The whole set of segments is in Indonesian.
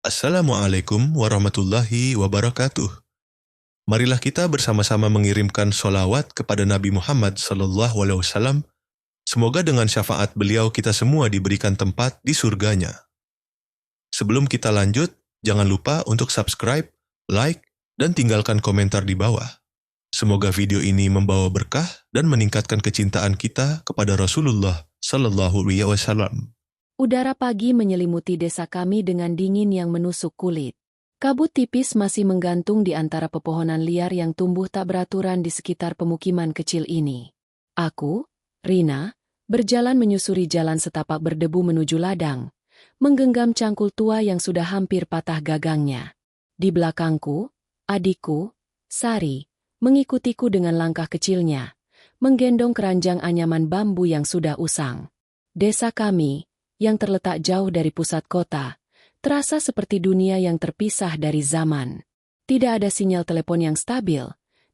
Assalamualaikum warahmatullahi wabarakatuh. Marilah kita bersama-sama mengirimkan sholawat kepada Nabi Muhammad SAW. Semoga dengan syafaat beliau kita semua diberikan tempat di surganya. Sebelum kita lanjut, jangan lupa untuk subscribe, like, dan tinggalkan komentar di bawah. Semoga video ini membawa berkah dan meningkatkan kecintaan kita kepada Rasulullah SAW. Udara pagi menyelimuti desa kami dengan dingin yang menusuk kulit. Kabut tipis masih menggantung di antara pepohonan liar yang tumbuh tak beraturan di sekitar pemukiman kecil ini. Aku, Rina, berjalan menyusuri jalan setapak berdebu menuju ladang, menggenggam cangkul tua yang sudah hampir patah gagangnya. Di belakangku, adikku, Sari, mengikutiku dengan langkah kecilnya, menggendong keranjang anyaman bambu yang sudah usang. Desa kami, yang terletak jauh dari pusat kota, terasa seperti dunia yang terpisah dari zaman. Tidak ada sinyal telepon yang stabil,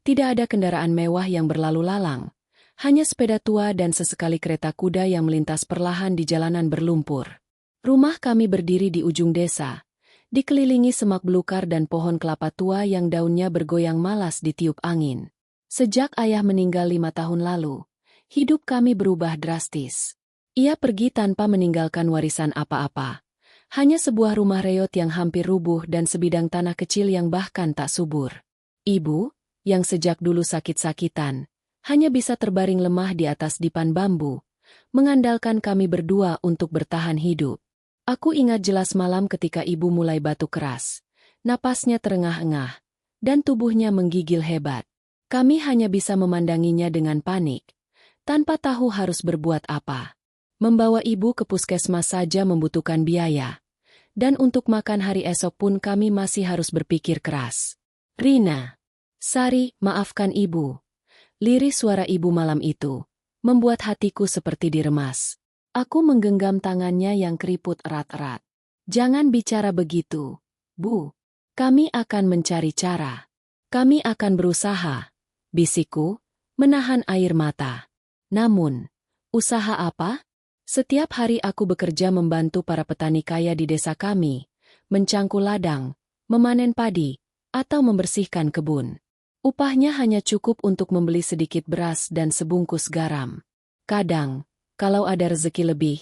tidak ada kendaraan mewah yang berlalu lalang, hanya sepeda tua dan sesekali kereta kuda yang melintas perlahan di jalanan berlumpur. Rumah kami berdiri di ujung desa, dikelilingi semak belukar dan pohon kelapa tua yang daunnya bergoyang malas ditiup angin. Sejak ayah meninggal 5 tahun lalu, hidup kami berubah drastis. Ia pergi tanpa meninggalkan warisan apa-apa. Hanya sebuah rumah reot yang hampir rubuh dan sebidang tanah kecil yang bahkan tak subur. Ibu, yang sejak dulu sakit-sakitan, hanya bisa terbaring lemah di atas dipan bambu, mengandalkan kami berdua untuk bertahan hidup. Aku ingat jelas malam ketika ibu mulai batuk keras. Napasnya terengah-engah, dan tubuhnya menggigil hebat. Kami hanya bisa memandanginya dengan panik, tanpa tahu harus berbuat apa. Membawa ibu ke puskesmas saja membutuhkan biaya. Dan untuk makan hari esok pun kami masih harus berpikir keras. Rina, Sari, maafkan ibu. Lirih suara ibu malam itu membuat hatiku seperti diremas. Aku menggenggam tangannya yang keriput erat-erat. Jangan bicara begitu, Bu. Kami akan mencari cara. Kami akan berusaha, bisikku, menahan air mata. Namun, usaha apa? Setiap hari aku bekerja membantu para petani kaya di desa kami, mencangkul ladang, memanen padi, atau membersihkan kebun. Upahnya hanya cukup untuk membeli sedikit beras dan sebungkus garam. Kadang, kalau ada rezeki lebih,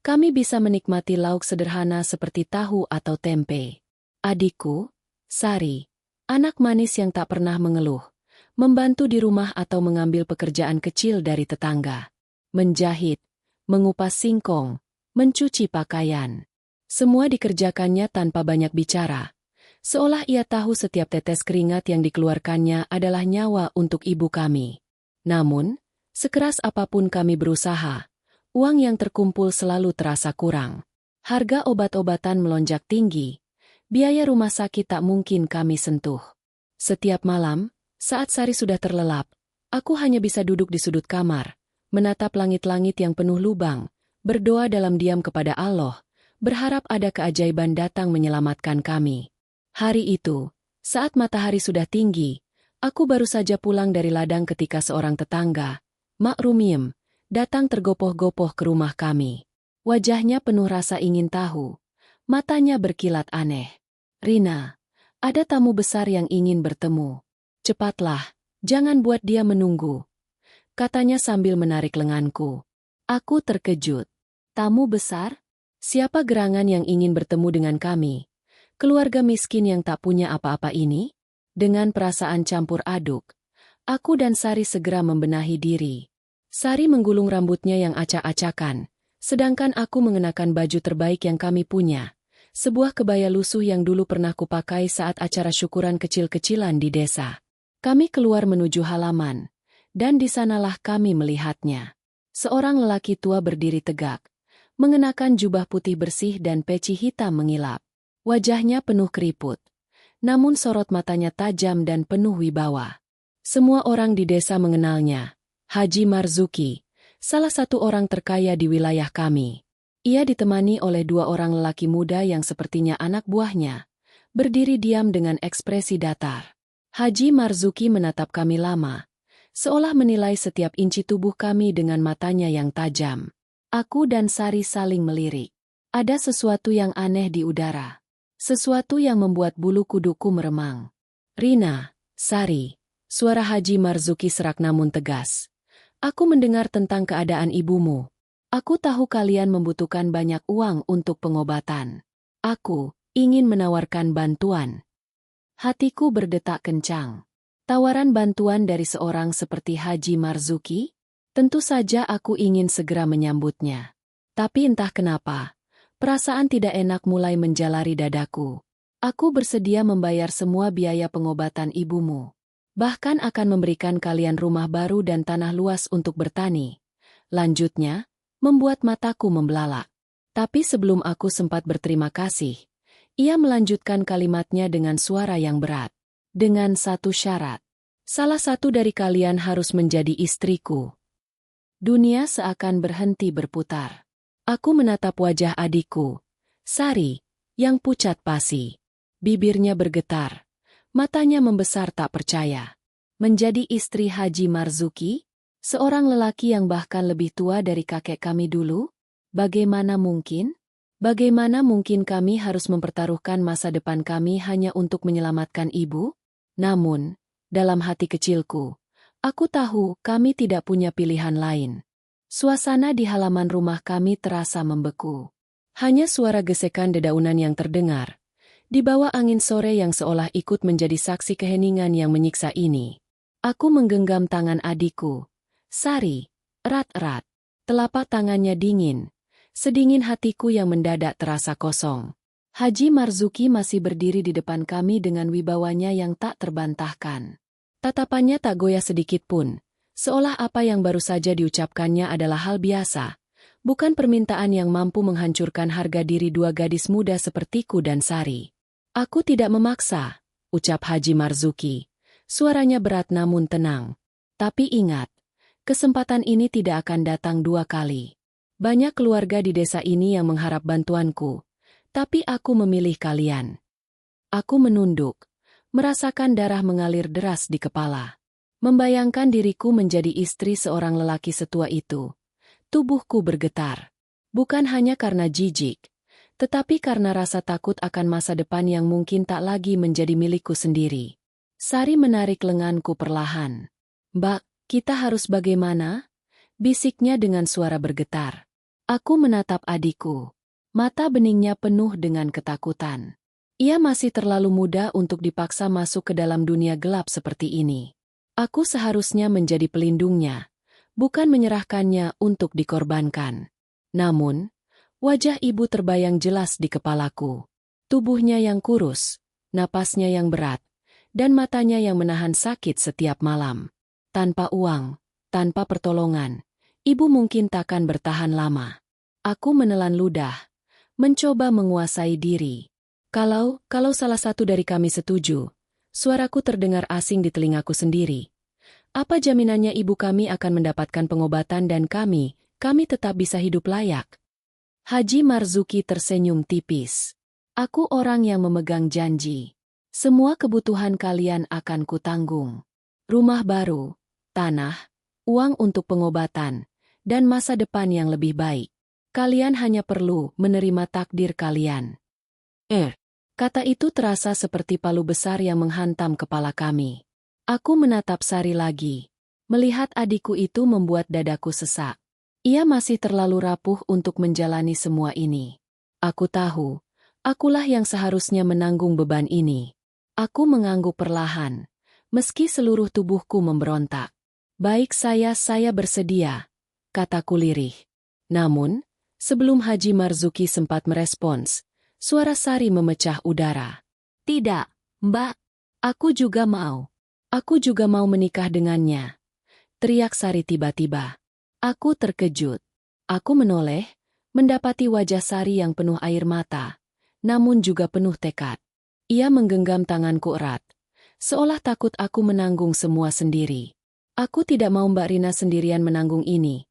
kami bisa menikmati lauk sederhana seperti tahu atau tempe. Adikku, Sari, anak manis yang tak pernah mengeluh, membantu di rumah atau mengambil pekerjaan kecil dari tetangga. Menjahit, mengupas singkong, mencuci pakaian. Semua dikerjakannya tanpa banyak bicara. Seolah ia tahu setiap tetes keringat yang dikeluarkannya adalah nyawa untuk ibu kami. Namun, sekeras apapun kami berusaha, uang yang terkumpul selalu terasa kurang. Harga obat-obatan melonjak tinggi, biaya rumah sakit tak mungkin kami sentuh. Setiap malam, saat Sari sudah terlelap, aku hanya bisa duduk di sudut kamar, menatap langit-langit yang penuh lubang, berdoa dalam diam kepada Allah, berharap ada keajaiban datang menyelamatkan kami. Hari itu, saat matahari sudah tinggi, aku baru saja pulang dari ladang ketika seorang tetangga, Mak Rumiem, datang tergopoh-gopoh ke rumah kami. Wajahnya penuh rasa ingin tahu, matanya berkilat aneh. Rina, ada tamu besar yang ingin bertemu. Cepatlah, jangan buat dia menunggu, katanya sambil menarik lenganku. Aku terkejut. Tamu besar? Siapa gerangan yang ingin bertemu dengan kami? Keluarga miskin yang tak punya apa-apa ini? Dengan perasaan campur aduk, aku dan Sari segera membenahi diri. Sari menggulung rambutnya yang acak-acakan, sedangkan aku mengenakan baju terbaik yang kami punya. Sebuah kebaya lusuh yang dulu pernah kupakai saat acara syukuran kecil-kecilan di desa. Kami keluar menuju halaman. Dan di sanalah kami melihatnya. Seorang lelaki tua berdiri tegak, mengenakan jubah putih bersih dan peci hitam mengilap. Wajahnya penuh keriput, namun sorot matanya tajam dan penuh wibawa. Semua orang di desa mengenalnya, Haji Marzuki, salah satu orang terkaya di wilayah kami. Ia ditemani oleh 2 orang lelaki muda yang sepertinya anak buahnya, berdiri diam dengan ekspresi datar. Haji Marzuki menatap kami lama, seolah menilai setiap inci tubuh kami dengan matanya yang tajam. Aku dan Sari saling melirik. Ada sesuatu yang aneh di udara. Sesuatu yang membuat bulu kuduku meremang. Rina, Sari, suara Haji Marzuki serak namun tegas. Aku mendengar tentang keadaan ibumu. Aku tahu kalian membutuhkan banyak uang untuk pengobatan. Aku ingin menawarkan bantuan. Hatiku berdetak kencang. Tawaran bantuan dari seorang seperti Haji Marzuki? Tentu saja aku ingin segera menyambutnya. Tapi entah kenapa, perasaan tidak enak mulai menjalari dadaku. Aku bersedia membayar semua biaya pengobatan ibumu. Bahkan akan memberikan kalian rumah baru dan tanah luas untuk bertani. Lanjutnya, membuat mataku membelalak. Tapi sebelum aku sempat berterima kasih, ia melanjutkan kalimatnya dengan suara yang berat. Dengan satu syarat. Salah satu dari kalian harus menjadi istriku. Dunia seakan berhenti berputar. Aku menatap wajah adikku, Sari, yang pucat pasi. Bibirnya bergetar. Matanya membesar tak percaya. Menjadi istri Haji Marzuki? Seorang lelaki yang bahkan lebih tua dari kakek kami dulu? Bagaimana mungkin? Bagaimana mungkin kami harus mempertaruhkan masa depan kami hanya untuk menyelamatkan ibu? Namun, dalam hati kecilku, aku tahu kami tidak punya pilihan lain. Suasana di halaman rumah kami terasa membeku. Hanya suara gesekan dedaunan yang terdengar. Di bawah angin sore yang seolah ikut menjadi saksi keheningan yang menyiksa ini. Aku menggenggam tangan adikku. Sari, erat-erat. Telapak tangannya dingin. Sedingin hatiku yang mendadak terasa kosong. Haji Marzuki masih berdiri di depan kami dengan wibawanya yang tak terbantahkan. Tatapannya tak goyah sedikit pun, seolah apa yang baru saja diucapkannya adalah hal biasa, bukan permintaan yang mampu menghancurkan harga diri dua gadis muda sepertiku dan Sari. Aku tidak memaksa, ucap Haji Marzuki. Suaranya berat namun tenang. Tapi ingat, kesempatan ini tidak akan datang dua kali. Banyak keluarga di desa ini yang mengharap bantuanku, tapi aku memilih kalian. Aku menunduk, merasakan darah mengalir deras di kepala. Membayangkan diriku menjadi istri seorang lelaki setua itu. Tubuhku bergetar. Bukan hanya karena jijik, tetapi karena rasa takut akan masa depan yang mungkin tak lagi menjadi milikku sendiri. Sari menarik lenganku perlahan. "Mbak, kita harus bagaimana?" bisiknya dengan suara bergetar. Aku menatap adikku. Mata beningnya penuh dengan ketakutan. Ia masih terlalu muda untuk dipaksa masuk ke dalam dunia gelap seperti ini. Aku seharusnya menjadi pelindungnya, bukan menyerahkannya untuk dikorbankan. Namun, wajah ibu terbayang jelas di kepalaku. Tubuhnya yang kurus, napasnya yang berat, dan matanya yang menahan sakit setiap malam. Tanpa uang, tanpa pertolongan, ibu mungkin takkan bertahan lama. Aku menelan ludah, mencoba menguasai diri. Kalau salah satu dari kami setuju, suaraku terdengar asing di telingaku sendiri. Apa jaminannya ibu kami akan mendapatkan pengobatan dan kami tetap bisa hidup layak? Haji Marzuki tersenyum tipis. Aku orang yang memegang janji. Semua kebutuhan kalian akan kutanggung. Rumah baru, tanah, uang untuk pengobatan, dan masa depan yang lebih baik. Kalian hanya perlu menerima takdir kalian. Kata itu terasa seperti palu besar yang menghantam kepala kami. Aku menatap Sari lagi. Melihat adikku itu membuat dadaku sesak. Ia masih terlalu rapuh untuk menjalani semua ini. Aku tahu, akulah yang seharusnya menanggung beban ini. Aku mengangguk perlahan, meski seluruh tubuhku memberontak. "Baik, saya bersedia," kataku lirih. Namun, sebelum Haji Marzuki sempat merespons, suara Sari memecah udara. "Tidak, Mbak. Aku juga mau. Aku juga mau menikah dengannya," teriak Sari tiba-tiba. Aku terkejut. Aku menoleh, mendapati wajah Sari yang penuh air mata, namun juga penuh tekad. Ia menggenggam tanganku erat, seolah takut aku menanggung semua sendiri. "Aku tidak mau Mbak Rina sendirian menanggung ini.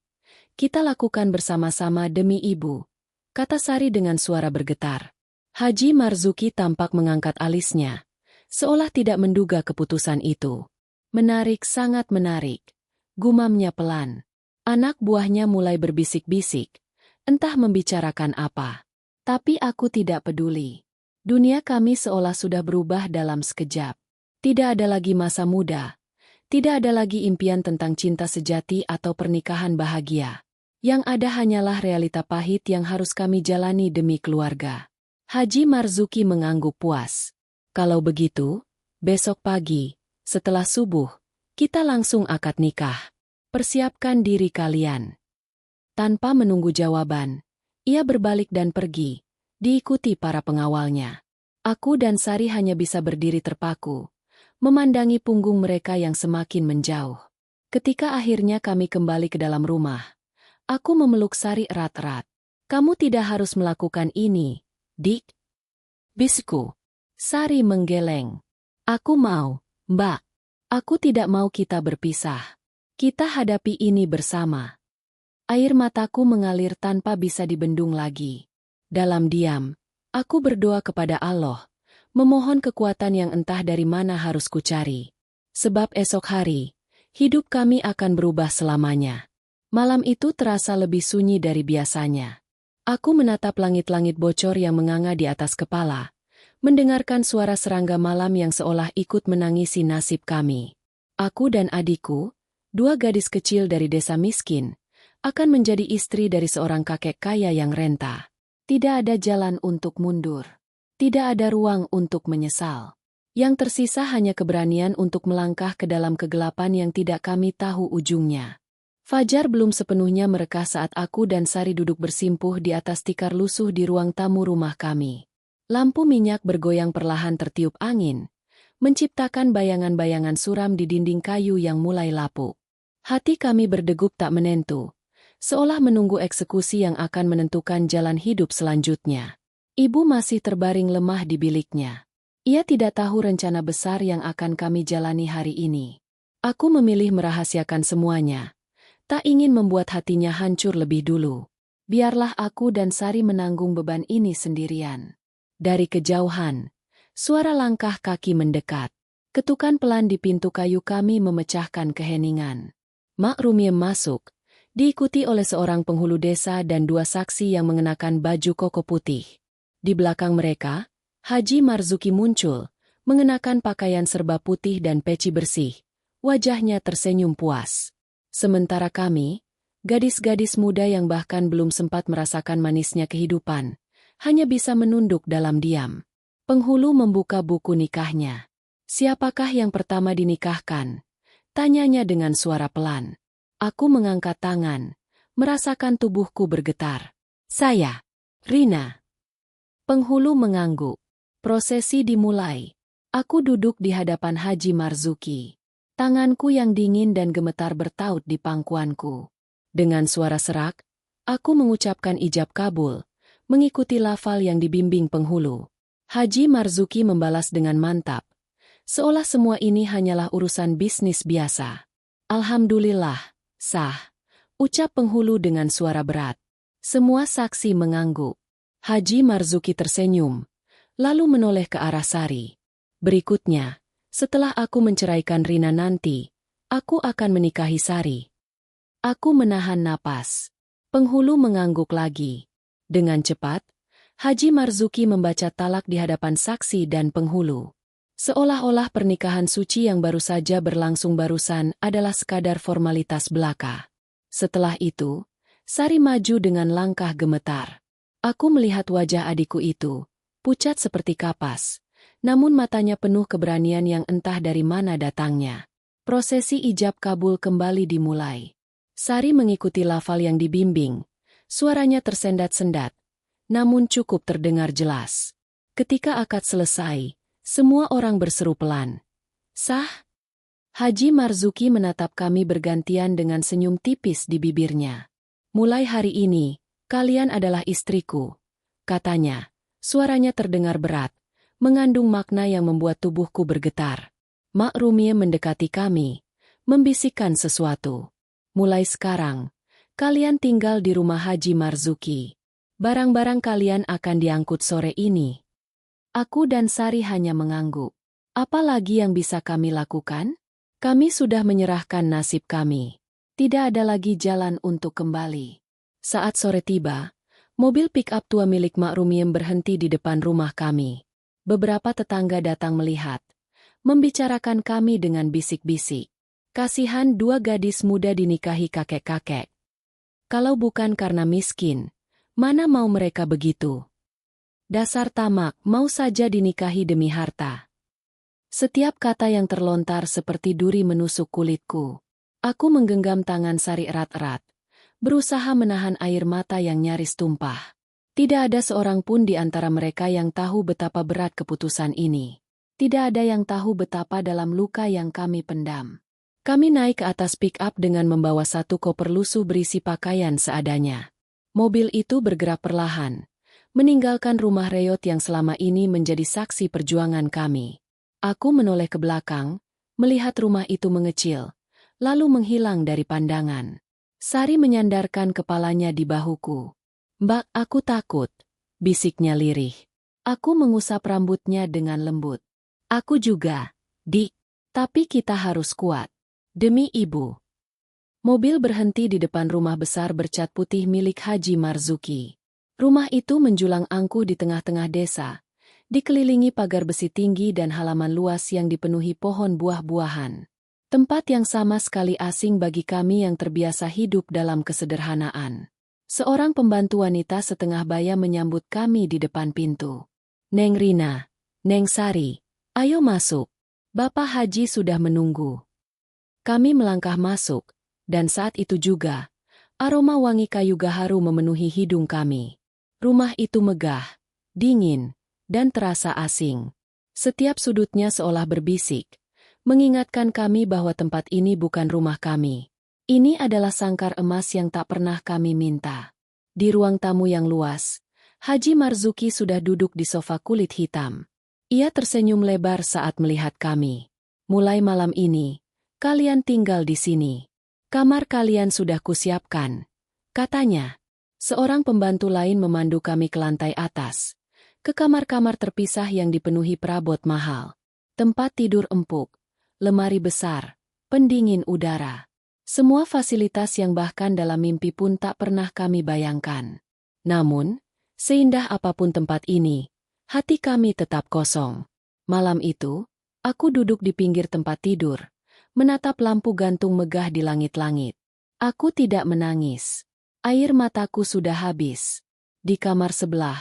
Kita lakukan bersama-sama demi ibu," kata Sari dengan suara bergetar. Haji Marzuki tampak mengangkat alisnya, seolah tidak menduga keputusan itu. "Menarik, sangat menarik," gumamnya pelan. Anak buahnya mulai berbisik-bisik, entah membicarakan apa. Tapi aku tidak peduli. Dunia kami seolah sudah berubah dalam sekejap. Tidak ada lagi masa muda. Tidak ada lagi impian tentang cinta sejati atau pernikahan bahagia. Yang ada hanyalah realita pahit yang harus kami jalani demi keluarga. Haji Marzuki mengangguk puas. Kalau begitu, besok pagi, setelah subuh, kita langsung akad nikah. Persiapkan diri kalian. Tanpa menunggu jawaban, ia berbalik dan pergi, diikuti para pengawalnya. Aku dan Sari hanya bisa berdiri terpaku, memandangi punggung mereka yang semakin menjauh. Ketika akhirnya kami kembali ke dalam rumah, aku memeluk Sari erat-erat. Kamu tidak harus melakukan ini, Dik. Bisku. Sari menggeleng. Aku mau, Mbak. Aku tidak mau kita berpisah. Kita hadapi ini bersama. Air mataku mengalir tanpa bisa dibendung lagi. Dalam diam, aku berdoa kepada Allah, memohon kekuatan yang entah dari mana harus kucari. Sebab esok hari, hidup kami akan berubah selamanya. Malam itu terasa lebih sunyi dari biasanya. Aku menatap langit-langit bocor yang menganga di atas kepala, mendengarkan suara serangga malam yang seolah ikut menangisi nasib kami. Aku dan adikku, dua gadis kecil dari desa miskin, akan menjadi istri dari seorang kakek kaya yang renta. Tidak ada jalan untuk mundur. Tidak ada ruang untuk menyesal. Yang tersisa hanya keberanian untuk melangkah ke dalam kegelapan yang tidak kami tahu ujungnya. Fajar belum sepenuhnya merekah saat aku dan Sari duduk bersimpuh di atas tikar lusuh di ruang tamu rumah kami. Lampu minyak bergoyang perlahan tertiup angin, menciptakan bayangan-bayangan suram di dinding kayu yang mulai lapuk. Hati kami berdegup tak menentu, seolah menunggu eksekusi yang akan menentukan jalan hidup selanjutnya. Ibu masih terbaring lemah di biliknya. Ia tidak tahu rencana besar yang akan kami jalani hari ini. Aku memilih merahasiakan semuanya. Tak ingin membuat hatinya hancur lebih dulu. Biarlah aku dan Sari menanggung beban ini sendirian. Dari kejauhan, suara langkah kaki mendekat. Ketukan pelan di pintu kayu kami memecahkan keheningan. Mak Rumiem masuk, diikuti oleh seorang penghulu desa dan dua saksi yang mengenakan baju koko putih. Di belakang mereka, Haji Marzuki muncul, mengenakan pakaian serba putih dan peci bersih. Wajahnya tersenyum puas. Sementara kami, gadis-gadis muda yang bahkan belum sempat merasakan manisnya kehidupan, hanya bisa menunduk dalam diam. Penghulu membuka buku nikahnya. Siapakah yang pertama dinikahkan? Tanyanya dengan suara pelan. Aku mengangkat tangan, merasakan tubuhku bergetar. Saya, Rina. Penghulu mengangguk. Prosesi dimulai. Aku duduk di hadapan Haji Marzuki. Tanganku yang dingin dan gemetar bertaut di pangkuanku. Dengan suara serak, aku mengucapkan ijab kabul, mengikuti lafal yang dibimbing penghulu. Haji Marzuki membalas dengan mantap, seolah semua ini hanyalah urusan bisnis biasa. Alhamdulillah, sah, ucap penghulu dengan suara berat. Semua saksi mengangguk. Haji Marzuki tersenyum, lalu menoleh ke arah Sari. Berikutnya, setelah aku menceraikan Rina nanti, aku akan menikahi Sari. Aku menahan napas. Penghulu mengangguk lagi. Dengan cepat, Haji Marzuki membaca talak di hadapan saksi dan penghulu. Seolah-olah pernikahan suci yang baru saja berlangsung barusan adalah sekadar formalitas belaka. Setelah itu, Sari maju dengan langkah gemetar. Aku melihat wajah adikku itu, pucat seperti kapas. Namun matanya penuh keberanian yang entah dari mana datangnya. Prosesi ijab kabul kembali dimulai. Sari mengikuti lafal yang dibimbing. Suaranya tersendat-sendat, namun cukup terdengar jelas. Ketika akad selesai, semua orang berseru pelan. Sah? Haji Marzuki menatap kami bergantian dengan senyum tipis di bibirnya. Mulai hari ini, kalian adalah istriku, katanya. Suaranya terdengar berat, mengandung makna yang membuat tubuhku bergetar. Mak Rumiem mendekati kami, membisikkan sesuatu. Mulai sekarang, kalian tinggal di rumah Haji Marzuki. Barang-barang kalian akan diangkut sore ini. Aku dan Sari hanya mengangguk. Apa lagi yang bisa kami lakukan? Kami sudah menyerahkan nasib kami. Tidak ada lagi jalan untuk kembali. Saat sore tiba, mobil pick-up tua milik Mak Rumiem berhenti di depan rumah kami. Beberapa tetangga datang melihat, membicarakan kami dengan bisik-bisik. Kasihan dua gadis muda dinikahi kakek-kakek. Kalau bukan karena miskin, mana mau mereka begitu? Dasar tamak, mau saja dinikahi demi harta. Setiap kata yang terlontar seperti duri menusuk kulitku. Aku menggenggam tangan Sari erat-erat, berusaha menahan air mata yang nyaris tumpah. Tidak ada seorang pun di antara mereka yang tahu betapa berat keputusan ini. Tidak ada yang tahu betapa dalam luka yang kami pendam. Kami naik ke atas pick-up dengan membawa satu koper lusuh berisi pakaian seadanya. Mobil itu bergerak perlahan, meninggalkan rumah reot yang selama ini menjadi saksi perjuangan kami. Aku menoleh ke belakang, melihat rumah itu mengecil, lalu menghilang dari pandangan. Sari menyandarkan kepalanya di bahuku. "Mbak, aku takut," bisiknya lirih. Aku mengusap rambutnya dengan lembut. "Aku juga, Dik. Tapi kita harus kuat. Demi ibu." Mobil berhenti di depan rumah besar bercat putih milik Haji Marzuki. Rumah itu menjulang angkuh di tengah-tengah desa, dikelilingi pagar besi tinggi dan halaman luas yang dipenuhi pohon buah-buahan. Tempat yang sama sekali asing bagi kami yang terbiasa hidup dalam kesederhanaan. Seorang pembantu wanita setengah baya menyambut kami di depan pintu. "Neng Rina, Neng Sari, ayo masuk. Bapak Haji sudah menunggu." Kami melangkah masuk, dan saat itu juga, aroma wangi kayu gaharu memenuhi hidung kami. Rumah itu megah, dingin, dan terasa asing. Setiap sudutnya seolah berbisik, mengingatkan kami bahwa tempat ini bukan rumah kami. Ini adalah sangkar emas yang tak pernah kami minta. Di ruang tamu yang luas, Haji Marzuki sudah duduk di sofa kulit hitam. Ia tersenyum lebar saat melihat kami. "Mulai malam ini, kalian tinggal di sini. Kamar kalian sudah kusiapkan," katanya. Seorang pembantu lain memandu kami ke lantai atas, ke kamar-kamar terpisah yang dipenuhi perabot mahal. Tempat tidur empuk, lemari besar, pendingin udara. Semua fasilitas yang bahkan dalam mimpi pun tak pernah kami bayangkan. Namun, seindah apapun tempat ini, hati kami tetap kosong. Malam itu, aku duduk di pinggir tempat tidur, menatap lampu gantung megah di langit-langit. Aku tidak menangis. Air mataku sudah habis. Di kamar sebelah,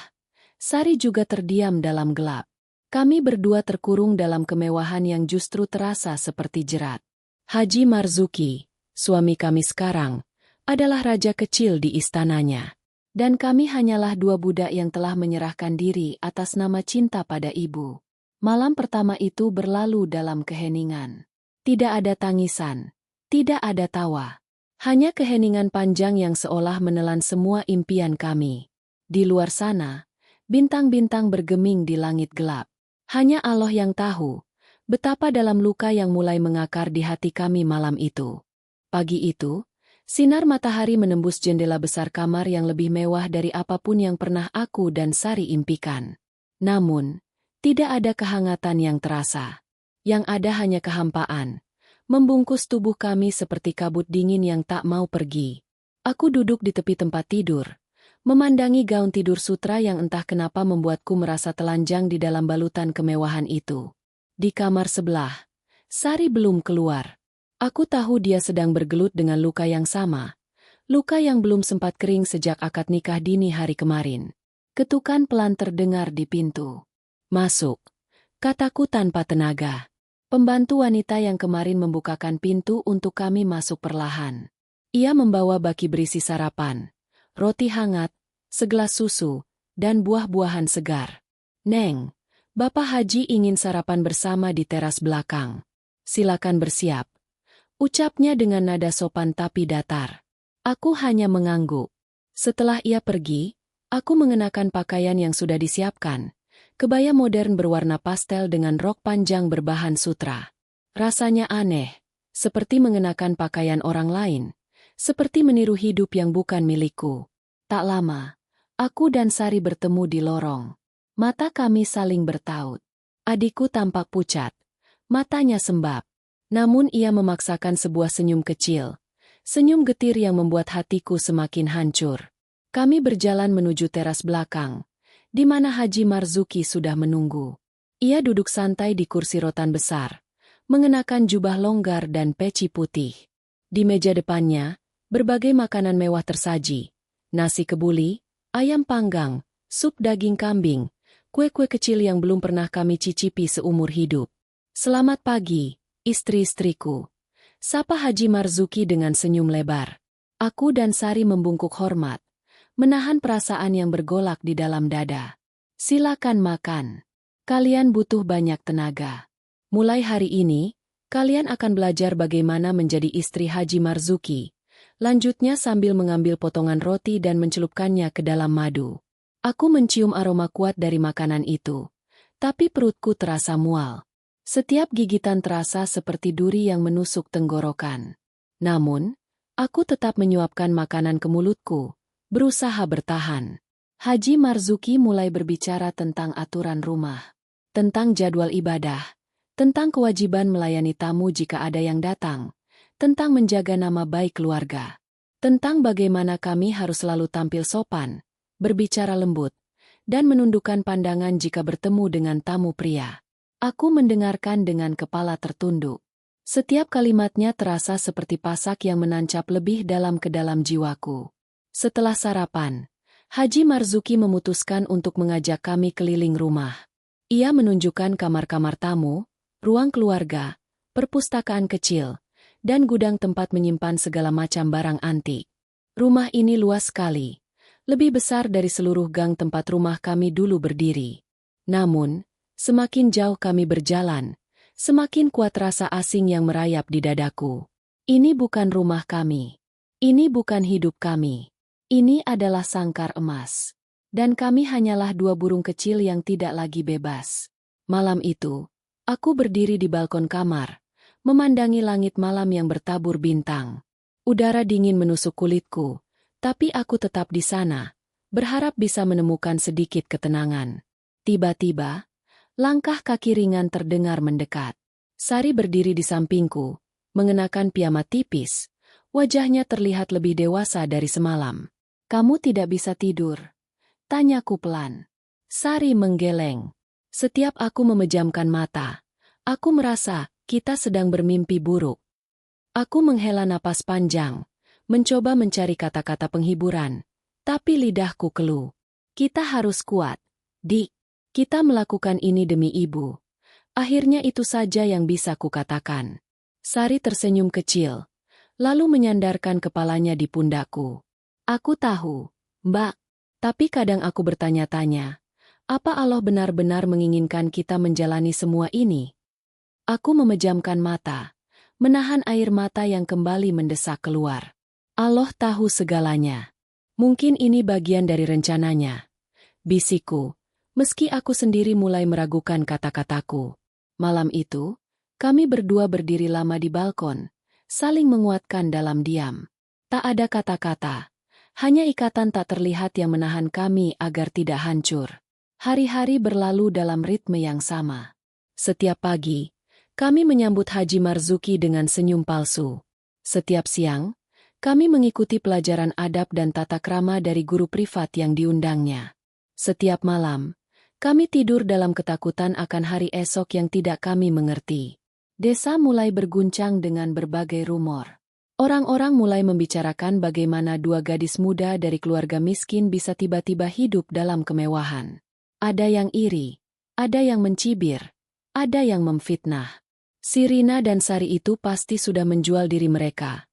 Sari juga terdiam dalam gelap. Kami berdua terkurung dalam kemewahan yang justru terasa seperti jerat. Haji Marzuki, suami kami sekarang, adalah raja kecil di istananya. Dan kami hanyalah dua budak yang telah menyerahkan diri atas nama cinta pada ibu. Malam pertama itu berlalu dalam keheningan. Tidak ada tangisan, tidak ada tawa. Hanya keheningan panjang yang seolah menelan semua impian kami. Di luar sana, bintang-bintang bergeming di langit gelap. Hanya Allah yang tahu betapa dalam luka yang mulai mengakar di hati kami malam itu. Pagi itu, sinar matahari menembus jendela besar kamar yang lebih mewah dari apapun yang pernah aku dan Sari impikan. Namun, tidak ada kehangatan yang terasa. Yang ada hanya kehampaan, membungkus tubuh kami seperti kabut dingin yang tak mau pergi. Aku duduk di tepi tempat tidur, memandangi gaun tidur sutra yang entah kenapa membuatku merasa telanjang di dalam balutan kemewahan itu. Di kamar sebelah, Sari belum keluar. Aku tahu dia sedang bergelut dengan luka yang sama. Luka yang belum sempat kering sejak akad nikah dini hari kemarin. Ketukan pelan terdengar di pintu. "Masuk," kataku tanpa tenaga. Pembantu wanita yang kemarin membukakan pintu untuk kami masuk perlahan. Ia membawa baki berisi sarapan, roti hangat, segelas susu, dan buah-buahan segar. "Neng, Bapak Haji ingin sarapan bersama di teras belakang. Silakan bersiap," ucapnya dengan nada sopan tapi datar. Aku hanya mengangguk. Setelah ia pergi, aku mengenakan pakaian yang sudah disiapkan. Kebaya modern berwarna pastel dengan rok panjang berbahan sutra. Rasanya aneh, seperti mengenakan pakaian orang lain, seperti meniru hidup yang bukan milikku. Tak lama, aku dan Sari bertemu di lorong. Mata kami saling bertaut. Adikku tampak pucat, matanya sembab. Namun ia memaksakan sebuah senyum kecil. Senyum getir yang membuat hatiku semakin hancur. Kami berjalan menuju teras belakang, di mana Haji Marzuki sudah menunggu. Ia duduk santai di kursi rotan besar, mengenakan jubah longgar dan peci putih. Di meja depannya, berbagai makanan mewah tersaji. Nasi kebuli, ayam panggang, sup daging kambing, kue-kue kecil yang belum pernah kami cicipi seumur hidup. Selamat pagi, istri-istriku. Sapa Haji Marzuki dengan senyum lebar. Aku dan Sari membungkuk hormat, menahan perasaan yang bergolak di dalam dada. Silakan makan. Kalian butuh banyak tenaga. Mulai hari ini, kalian akan belajar bagaimana menjadi istri Haji Marzuki. Lanjutnya sambil mengambil potongan roti dan mencelupkannya ke dalam madu. Aku mencium aroma kuat dari makanan itu. Tapi perutku terasa mual. Setiap gigitan terasa seperti duri yang menusuk tenggorokan. Namun, aku tetap menyuapkan makanan ke mulutku, berusaha bertahan. Haji Marzuki mulai berbicara tentang aturan rumah, tentang jadwal ibadah, tentang kewajiban melayani tamu jika ada yang datang, tentang menjaga nama baik keluarga, tentang bagaimana kami harus selalu tampil sopan, berbicara lembut, dan menundukkan pandangan jika bertemu dengan tamu pria. Aku mendengarkan dengan kepala tertunduk. Setiap kalimatnya terasa seperti pasak yang menancap lebih dalam ke dalam jiwaku. Setelah sarapan, Haji Marzuki memutuskan untuk mengajak kami keliling rumah. Ia menunjukkan kamar-kamar tamu, ruang keluarga, perpustakaan kecil, dan gudang tempat menyimpan segala macam barang antik. Rumah ini luas sekali, lebih besar dari seluruh gang tempat rumah kami dulu berdiri. Namun, semakin jauh kami berjalan, semakin kuat rasa asing yang merayap di dadaku. Ini bukan rumah kami. Ini bukan hidup kami. Ini adalah sangkar emas. Dan kami hanyalah dua burung kecil yang tidak lagi bebas. Malam itu, aku berdiri di balkon kamar, memandangi langit malam yang bertabur bintang. Udara dingin menusuk kulitku, tapi aku tetap di sana, berharap bisa menemukan sedikit ketenangan. Tiba-tiba, langkah kaki ringan terdengar mendekat. Sari berdiri di sampingku, mengenakan piyama tipis. Wajahnya terlihat lebih dewasa dari semalam. Kamu tidak bisa tidur? Tanyaku pelan. Sari menggeleng. Setiap aku memejamkan mata, aku merasa kita sedang bermimpi buruk. Aku menghela napas panjang, mencoba mencari kata-kata penghiburan, tapi lidahku keluh. Kita harus kuat, Dik. Kita melakukan ini demi ibu. Akhirnya itu saja yang bisa kukatakan. Sari tersenyum kecil, lalu menyandarkan kepalanya di pundakku. Aku tahu, Mbak, tapi kadang aku bertanya-tanya, apa Allah benar-benar menginginkan kita menjalani semua ini? Aku memejamkan mata, menahan air mata yang kembali mendesak keluar. Allah tahu segalanya. Mungkin ini bagian dari rencananya. Bisikku. Meski aku sendiri mulai meragukan kata-kataku. Malam itu, kami berdua berdiri lama di balkon, saling menguatkan dalam diam. Tak ada kata-kata, hanya ikatan tak terlihat yang menahan kami agar tidak hancur. Hari-hari berlalu dalam ritme yang sama. Setiap pagi, kami menyambut Haji Marzuki dengan senyum palsu. Setiap siang, kami mengikuti pelajaran adab dan tata krama dari guru privat yang diundangnya. Setiap malam, kami tidur dalam ketakutan akan hari esok yang tidak kami mengerti. Desa mulai berguncang dengan berbagai rumor. Orang-orang mulai membicarakan bagaimana dua gadis muda dari keluarga miskin bisa tiba-tiba hidup dalam kemewahan. Ada yang iri, ada yang mencibir, ada yang memfitnah. Si Rina dan Sari itu pasti sudah menjual diri mereka.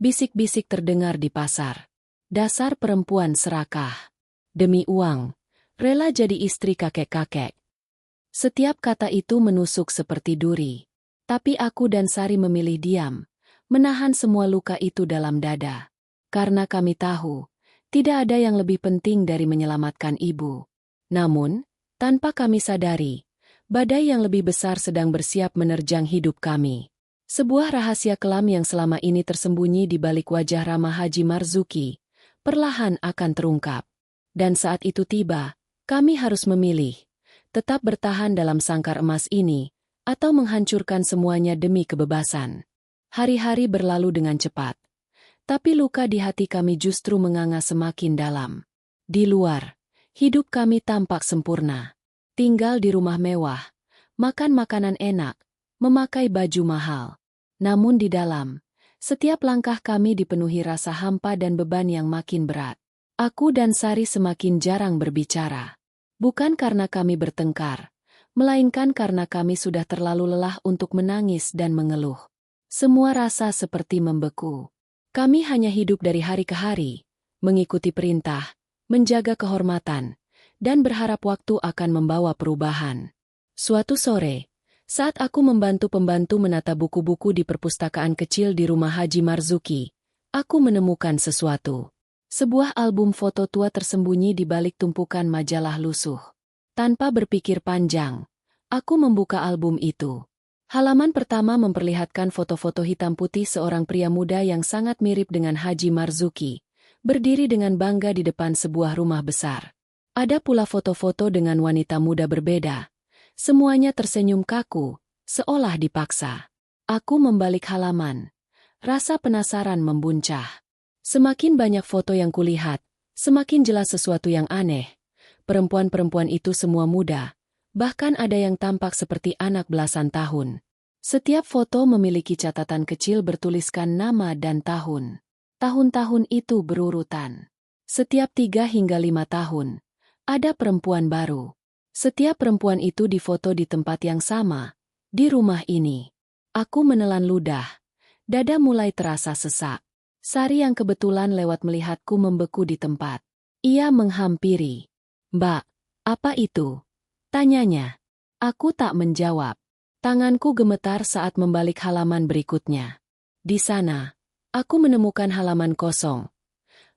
Bisik-bisik terdengar di pasar. Dasar perempuan serakah. Demi uang, rela jadi istri kakek-kakek. Setiap kata itu menusuk seperti duri. Tapi aku dan Sari memilih diam, menahan semua luka itu dalam dada. Karena kami tahu, tidak ada yang lebih penting dari menyelamatkan ibu. Namun, tanpa kami sadari, badai yang lebih besar sedang bersiap menerjang hidup kami. Sebuah rahasia kelam yang selama ini tersembunyi di balik wajah ramah Haji Marzuki, perlahan akan terungkap. Dan saat itu tiba, kami harus memilih, tetap bertahan dalam sangkar emas ini, atau menghancurkan semuanya demi kebebasan. Hari-hari berlalu dengan cepat. Tapi luka di hati kami justru menganga semakin dalam. Di luar, hidup kami tampak sempurna. Tinggal di rumah mewah, makan makanan enak, memakai baju mahal. Namun di dalam, setiap langkah kami dipenuhi rasa hampa dan beban yang makin berat. Aku dan Sari semakin jarang berbicara. Bukan karena kami bertengkar, melainkan karena kami sudah terlalu lelah untuk menangis dan mengeluh. Semua rasa seperti membeku. Kami hanya hidup dari hari ke hari, mengikuti perintah, menjaga kehormatan, dan berharap waktu akan membawa perubahan. Suatu sore, saat aku membantu pembantu menata buku-buku di perpustakaan kecil di rumah Haji Marzuki, aku menemukan sesuatu. Sebuah album foto tua tersembunyi di balik tumpukan majalah lusuh. Tanpa berpikir panjang, aku membuka album itu. Halaman pertama memperlihatkan foto-foto hitam putih seorang pria muda yang sangat mirip dengan Haji Marzuki, berdiri dengan bangga di depan sebuah rumah besar. Ada pula foto-foto dengan wanita muda berbeda. Semuanya tersenyum kaku, seolah dipaksa. Aku membalik halaman. Rasa penasaran membuncah. Semakin banyak foto yang kulihat, semakin jelas sesuatu yang aneh. Perempuan-perempuan itu semua muda, bahkan ada yang tampak seperti anak belasan tahun. Setiap foto memiliki catatan kecil bertuliskan nama dan tahun. Tahun-tahun itu berurutan. Setiap 3 hingga 5 tahun, ada perempuan baru. Setiap perempuan itu difoto di tempat yang sama, di rumah ini. Aku menelan ludah. Dada mulai terasa sesak. Sari yang kebetulan lewat melihatku membeku di tempat. Ia menghampiri. "Mbak, apa itu?" tanyanya. Aku tak menjawab. Tanganku gemetar saat membalik halaman berikutnya. Di sana, aku menemukan halaman kosong.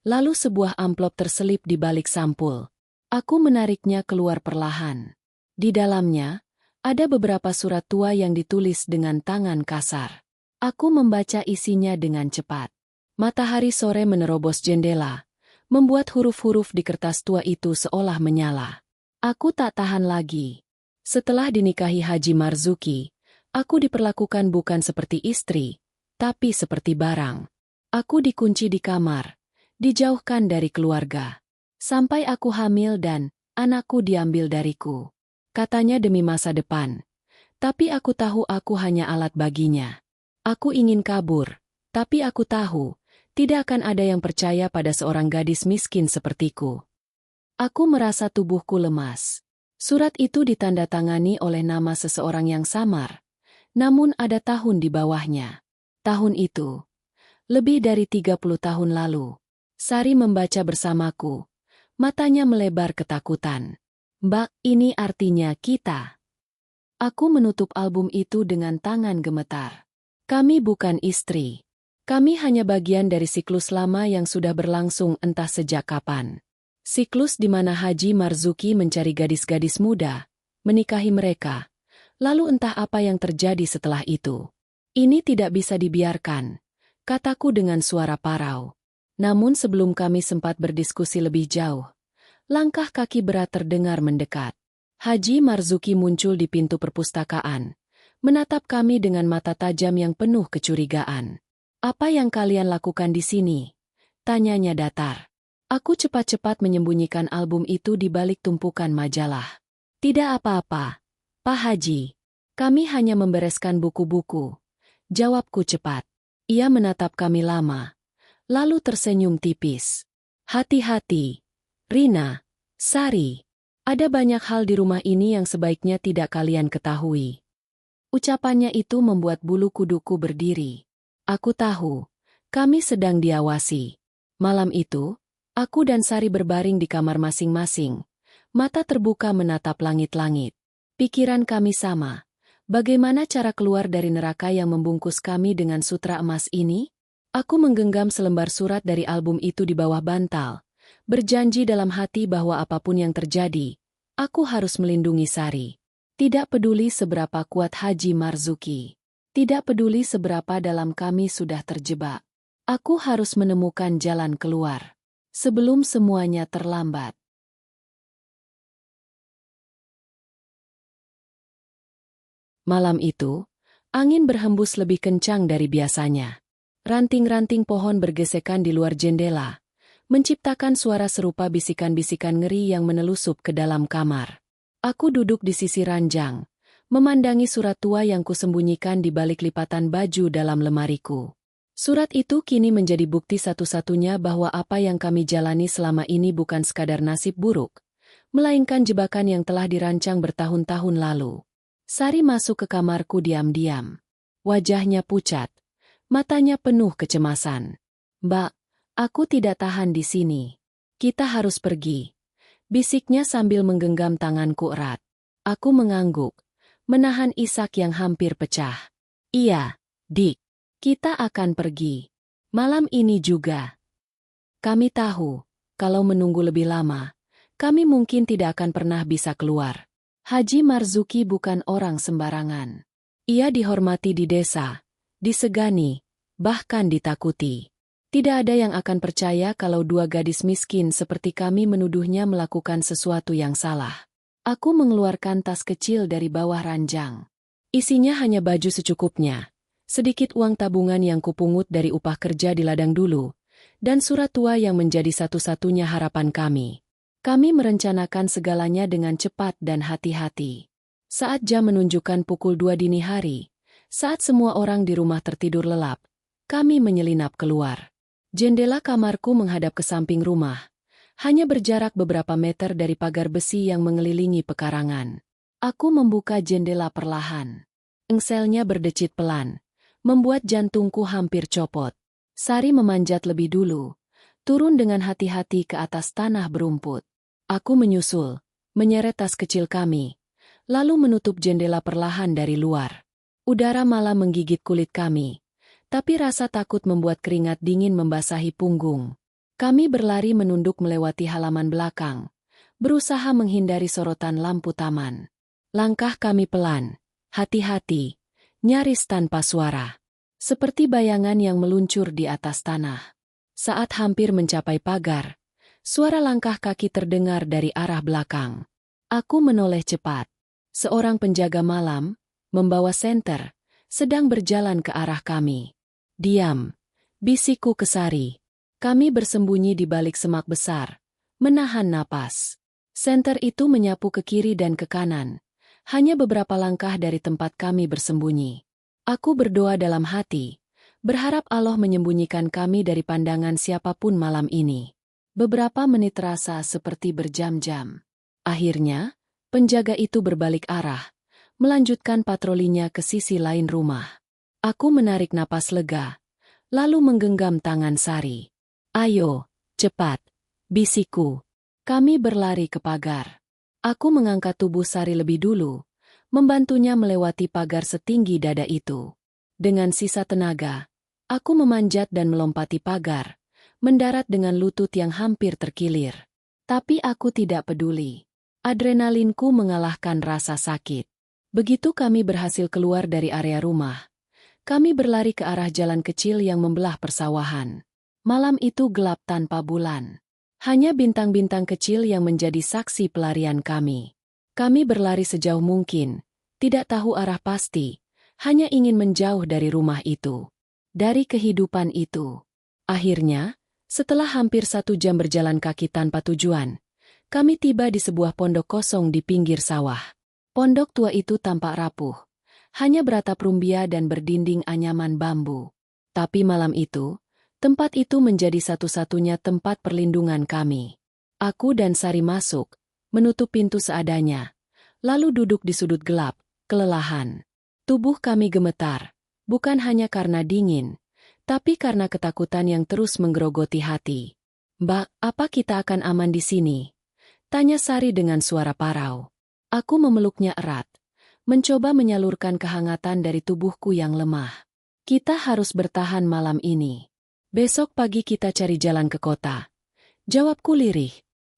Lalu sebuah amplop terselip di balik sampul. Aku menariknya keluar perlahan. Di dalamnya, ada beberapa surat tua yang ditulis dengan tangan kasar. Aku membaca isinya dengan cepat. Matahari sore menerobos jendela, membuat huruf-huruf di kertas tua itu seolah menyala. Aku tak tahan lagi. Setelah dinikahi Haji Marzuki, aku diperlakukan bukan seperti istri, tapi seperti barang. Aku dikunci di kamar, dijauhkan dari keluarga. Sampai aku hamil dan anakku diambil dariku. Katanya demi masa depan. Tapi aku tahu aku hanya alat baginya. Aku ingin kabur, tapi aku tahu tidak akan ada yang percaya pada seorang gadis miskin sepertiku. Aku merasa tubuhku lemas. Surat itu ditandatangani oleh nama seseorang yang samar, namun ada tahun di bawahnya. Tahun itu, lebih dari 30 tahun lalu. Sari membaca bersamaku. Matanya melebar ketakutan. "Mbak, ini artinya kita." Aku menutup album itu dengan tangan gemetar. Kami bukan istri. Kami hanya bagian dari siklus lama yang sudah berlangsung entah sejak kapan. Siklus di mana Haji Marzuki mencari gadis-gadis muda, menikahi mereka, lalu entah apa yang terjadi setelah itu. "Ini tidak bisa dibiarkan," kataku dengan suara parau. Namun sebelum kami sempat berdiskusi lebih jauh, langkah kaki berat terdengar mendekat. Haji Marzuki muncul di pintu perpustakaan, menatap kami dengan mata tajam yang penuh kecurigaan. "Apa yang kalian lakukan di sini?" tanyanya datar. Aku cepat-cepat menyembunyikan album itu di balik tumpukan majalah. "Tidak apa-apa, Pak Haji. Kami hanya membereskan buku-buku," jawabku cepat. Ia menatap kami lama, lalu tersenyum tipis. "Hati-hati, Rina, Sari. Ada banyak hal di rumah ini yang sebaiknya tidak kalian ketahui." Ucapannya itu membuat bulu kuduku berdiri. Aku tahu, kami sedang diawasi. Malam itu, aku dan Sari berbaring di kamar masing-masing, mata terbuka menatap langit-langit. Pikiran kami sama. Bagaimana cara keluar dari neraka yang membungkus kami dengan sutra emas ini? Aku menggenggam selembar surat dari album itu di bawah bantal, berjanji dalam hati bahwa apapun yang terjadi, aku harus melindungi Sari. Tidak peduli seberapa kuat Haji Marzuki. Tidak peduli seberapa dalam kami sudah terjebak. Aku harus menemukan jalan keluar. Sebelum semuanya terlambat. Malam itu, angin berhembus lebih kencang dari biasanya. Ranting-ranting pohon bergesekan di luar jendela, menciptakan suara serupa bisikan-bisikan ngeri yang menelusup ke dalam kamar. Aku duduk di sisi ranjang, memandangi surat tua yang kusembunyikan di balik lipatan baju dalam lemariku. Surat itu kini menjadi bukti satu-satunya bahwa apa yang kami jalani selama ini bukan sekadar nasib buruk, melainkan jebakan yang telah dirancang bertahun-tahun lalu. Sari masuk ke kamarku diam-diam. Wajahnya pucat, matanya penuh kecemasan. "Mbak, aku tidak tahan di sini. Kita harus pergi," bisiknya sambil menggenggam tanganku erat. Aku mengangguk, menahan isak yang hampir pecah. "Iya, Dik. Kita akan pergi. Malam ini juga. Kami tahu, kalau menunggu lebih lama, kami mungkin tidak akan pernah bisa keluar." Haji Marzuki bukan orang sembarangan. Ia dihormati di desa, disegani, bahkan ditakuti. Tidak ada yang akan percaya kalau dua gadis miskin seperti kami menuduhnya melakukan sesuatu yang salah. Aku mengeluarkan tas kecil dari bawah ranjang. Isinya hanya baju secukupnya, sedikit uang tabungan yang kupungut dari upah kerja di ladang dulu, dan surat tua yang menjadi satu-satunya harapan kami. Kami merencanakan segalanya dengan cepat dan hati-hati. Saat jam menunjukkan pukul 2 dini hari, saat semua orang di rumah tertidur lelap, kami menyelinap keluar. Jendela kamarku menghadap ke samping rumah, hanya berjarak beberapa meter dari pagar besi yang mengelilingi pekarangan. Aku membuka jendela perlahan. Engselnya berdecit pelan, membuat jantungku hampir copot. Sari memanjat lebih dulu, turun dengan hati-hati ke atas tanah berumput. Aku menyusul, menyeret tas kecil kami, lalu menutup jendela perlahan dari luar. Udara malam menggigit kulit kami, tapi rasa takut membuat keringat dingin membasahi punggung. Kami berlari menunduk melewati halaman belakang, berusaha menghindari sorotan lampu taman. Langkah kami pelan, hati-hati, nyaris tanpa suara. Seperti bayangan yang meluncur di atas tanah. Saat hampir mencapai pagar, suara langkah kaki terdengar dari arah belakang. Aku menoleh cepat. Seorang penjaga malam, membawa senter, sedang berjalan ke arah kami. "Diam," bisikku ke Sari. Kami bersembunyi di balik semak besar, menahan napas. Senter itu menyapu ke kiri dan ke kanan, hanya beberapa langkah dari tempat kami bersembunyi. Aku berdoa dalam hati, berharap Allah menyembunyikan kami dari pandangan siapapun malam ini. Beberapa menit terasa seperti berjam-jam. Akhirnya, penjaga itu berbalik arah, melanjutkan patrolinya ke sisi lain rumah. Aku menarik napas lega, lalu menggenggam tangan Sari. "Ayo, cepat," bisikku. Kami berlari ke pagar. Aku mengangkat tubuh Sari lebih dulu, membantunya melewati pagar setinggi dada itu. Dengan sisa tenaga, aku memanjat dan melompati pagar, mendarat dengan lutut yang hampir terkilir. Tapi aku tidak peduli. Adrenalinku mengalahkan rasa sakit. Begitu kami berhasil keluar dari area rumah, kami berlari ke arah jalan kecil yang membelah persawahan. Malam itu gelap tanpa bulan. Hanya bintang-bintang kecil yang menjadi saksi pelarian kami. Kami berlari sejauh mungkin, tidak tahu arah pasti, hanya ingin menjauh dari rumah itu, dari kehidupan itu. Akhirnya, setelah hampir 1 jam berjalan kaki tanpa tujuan, kami tiba di sebuah pondok kosong di pinggir sawah. Pondok tua itu tampak rapuh, hanya beratap rumbia dan berdinding anyaman bambu. Tapi malam itu, tempat itu menjadi satu-satunya tempat perlindungan kami. Aku dan Sari masuk, menutup pintu seadanya, lalu duduk di sudut gelap, kelelahan. Tubuh kami gemetar, bukan hanya karena dingin, tapi karena ketakutan yang terus menggerogoti hati. "Mbak, apa kita akan aman di sini?" tanya Sari dengan suara parau. Aku memeluknya erat, mencoba menyalurkan kehangatan dari tubuhku yang lemah. "Kita harus bertahan malam ini. Besok pagi kita cari jalan ke kota," jawabku lirih.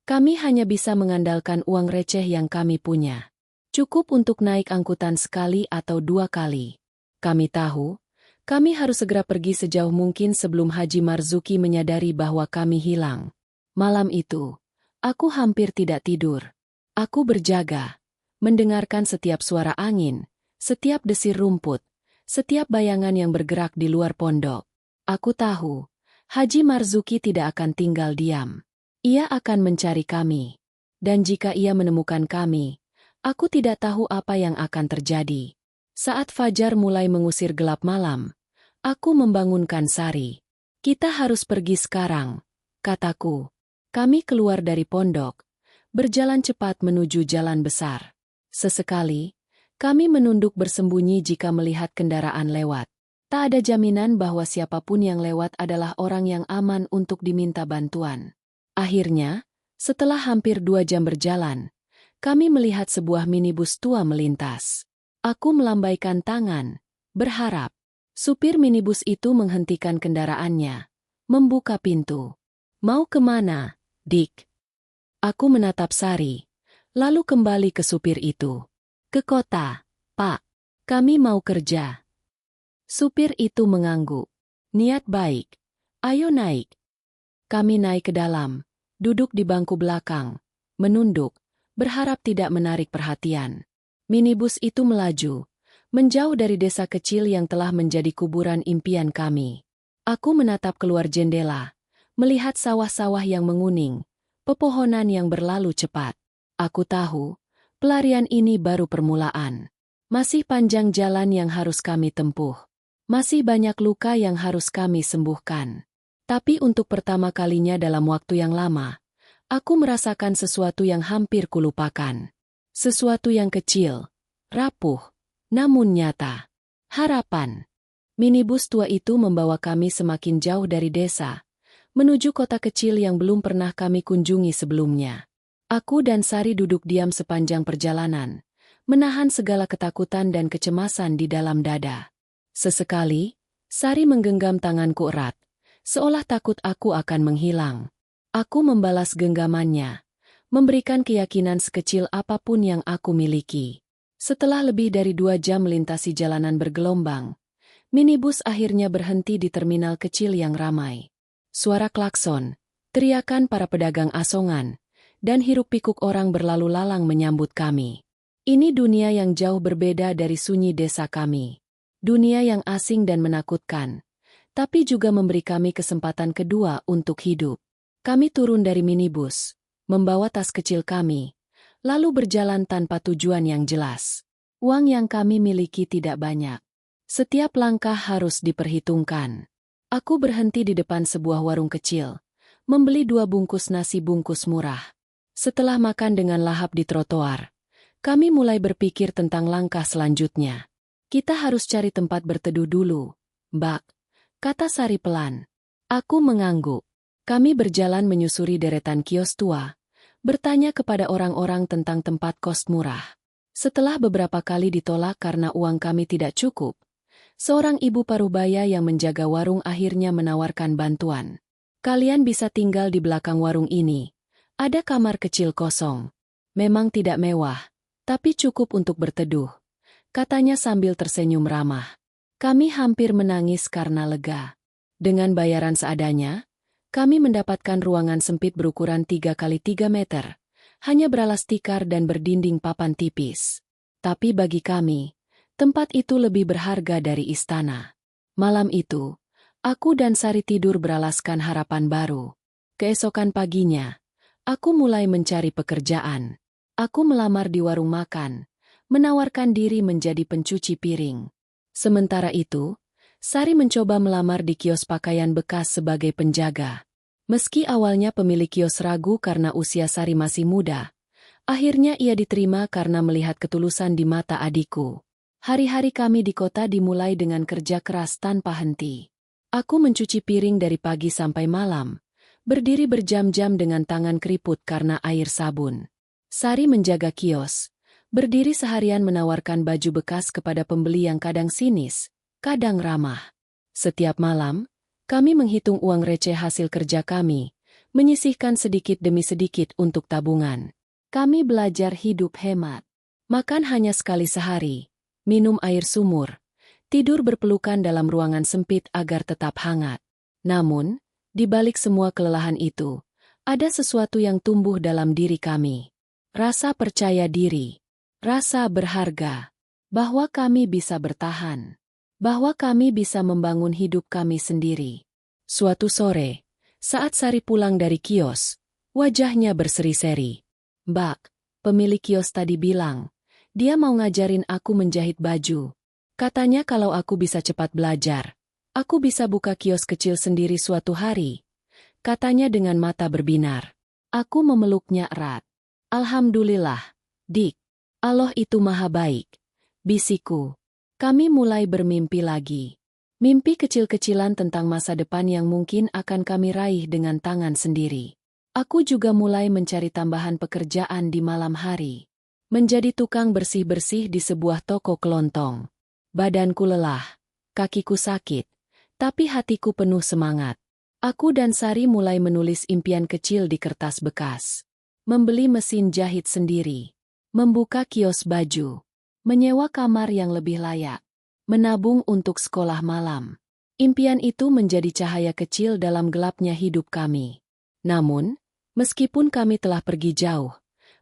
"Kami hanya bisa mengandalkan uang receh yang kami punya. Cukup untuk naik angkutan sekali atau 2 kali. Kami tahu, kami harus segera pergi sejauh mungkin sebelum Haji Marzuki menyadari bahwa kami hilang." Malam itu, aku hampir tidak tidur. Aku berjaga, mendengarkan setiap suara angin, setiap desir rumput, setiap bayangan yang bergerak di luar pondok. Aku tahu, Haji Marzuki tidak akan tinggal diam. Ia akan mencari kami. Dan jika ia menemukan kami, Aku tidak tahu apa yang akan terjadi. Saat fajar mulai mengusir gelap malam, aku membangunkan Sari. Kita harus pergi sekarang, kataku. Kami keluar dari pondok, berjalan cepat menuju jalan besar. Sesekali, kami menunduk bersembunyi jika melihat kendaraan lewat. Tak ada jaminan bahwa siapapun yang lewat adalah orang yang aman untuk diminta bantuan. Akhirnya, setelah hampir 2 jam berjalan, kami melihat sebuah minibus tua melintas. Aku melambaikan tangan, berharap. Supir minibus itu menghentikan kendaraannya, membuka pintu. Mau kemana, Dick? Aku menatap Sari, lalu kembali ke supir itu. Ke kota, Pak. Kami mau kerja. Supir itu mengangguk. Niat baik. Ayo naik. Kami naik ke dalam, duduk di bangku belakang, menunduk, berharap tidak menarik perhatian. Minibus itu melaju, menjauh dari desa kecil yang telah menjadi kuburan impian kami. Aku menatap keluar jendela, melihat sawah-sawah yang menguning, pepohonan yang berlalu cepat. Aku tahu, pelarian ini baru permulaan. Masih panjang jalan yang harus kami tempuh. Masih banyak luka yang harus kami sembuhkan. Tapi untuk pertama kalinya dalam waktu yang lama, aku merasakan sesuatu yang hampir kulupakan. Sesuatu yang kecil, rapuh, namun nyata. Harapan. Minibus tua itu membawa kami semakin jauh dari desa, menuju kota kecil yang belum pernah kami kunjungi sebelumnya. Aku dan Sari duduk diam sepanjang perjalanan, menahan segala ketakutan dan kecemasan di dalam dada. Sesekali, Sari menggenggam tanganku erat, seolah takut aku akan menghilang. Aku membalas genggamannya, memberikan keyakinan sekecil apapun yang aku miliki. Setelah lebih dari 2 jam melintasi jalanan bergelombang, minibus akhirnya berhenti di terminal kecil yang ramai. Suara klakson, teriakan para pedagang asongan, dan hiruk-pikuk orang berlalu lalang menyambut kami. Ini dunia yang jauh berbeda dari sunyi desa kami. Dunia yang asing dan menakutkan, tapi juga memberi kami kesempatan kedua untuk hidup. Kami turun dari minibus, membawa tas kecil kami, lalu berjalan tanpa tujuan yang jelas. Uang yang kami miliki tidak banyak. Setiap langkah harus diperhitungkan. Aku berhenti di depan sebuah warung kecil, membeli 2 bungkus nasi bungkus murah. Setelah makan dengan lahap di trotoar, kami mulai berpikir tentang langkah selanjutnya. Kita harus cari tempat berteduh dulu, Mbak, kata Sari pelan. Aku mengangguk. Kami berjalan menyusuri deretan kios tua, bertanya kepada orang-orang tentang tempat kos murah. Setelah beberapa kali ditolak karena uang kami tidak cukup, seorang ibu parubaya yang menjaga warung akhirnya menawarkan bantuan. Kalian bisa tinggal di belakang warung ini. Ada kamar kecil kosong. Memang tidak mewah, tapi cukup untuk berteduh, katanya sambil tersenyum ramah. Kami hampir menangis karena lega. Dengan bayaran seadanya, kami mendapatkan ruangan sempit berukuran 3 kali 3 meter, hanya beralas tikar dan berdinding papan tipis. Tapi bagi kami, tempat itu lebih berharga dari istana. Malam itu, aku dan Sari tidur beralaskan harapan baru. Keesokan paginya, aku mulai mencari pekerjaan. Aku melamar di warung makan, menawarkan diri menjadi pencuci piring. Sementara itu, Sari mencoba melamar di kios pakaian bekas sebagai penjaga. Meski awalnya pemilik kios ragu karena usia Sari masih muda, akhirnya ia diterima karena melihat ketulusan di mata adikku. Hari-hari kami di kota dimulai dengan kerja keras tanpa henti. Aku mencuci piring dari pagi sampai malam, berdiri berjam-jam dengan tangan keriput karena air sabun. Sari menjaga kios, berdiri seharian menawarkan baju bekas kepada pembeli yang kadang sinis, kadang ramah. Setiap malam, kami menghitung uang receh hasil kerja kami, menyisihkan sedikit demi sedikit untuk tabungan. Kami belajar hidup hemat. Makan hanya sekali sehari, minum air sumur, tidur berpelukan dalam ruangan sempit agar tetap hangat. Namun, di balik semua kelelahan itu, ada sesuatu yang tumbuh dalam diri kami. Rasa percaya diri, rasa berharga, bahwa kami bisa bertahan. Bahwa kami bisa membangun hidup kami sendiri. Suatu sore, saat Sari pulang dari kios, wajahnya berseri-seri. Mbak, pemilik kios tadi bilang, Dia mau ngajarin aku menjahit baju. Katanya kalau aku bisa cepat belajar, aku bisa buka kios kecil sendiri suatu hari. Katanya dengan mata berbinar. Aku memeluknya erat. Alhamdulillah, Dik. Allah itu maha baik. Bisikku. Kami mulai bermimpi lagi. Mimpi kecil-kecilan tentang masa depan yang mungkin akan kami raih dengan tangan sendiri. Aku juga mulai mencari tambahan pekerjaan di malam hari. Menjadi tukang bersih-bersih di sebuah toko kelontong. Badanku lelah, kakiku sakit, tapi hatiku penuh semangat. Aku dan Sari mulai menulis impian kecil di kertas bekas. Membeli mesin jahit sendiri. Membuka kios baju. Menyewa kamar yang lebih layak. Menabung untuk sekolah malam. Impian itu menjadi cahaya kecil dalam gelapnya hidup kami. Namun, meskipun kami telah pergi jauh,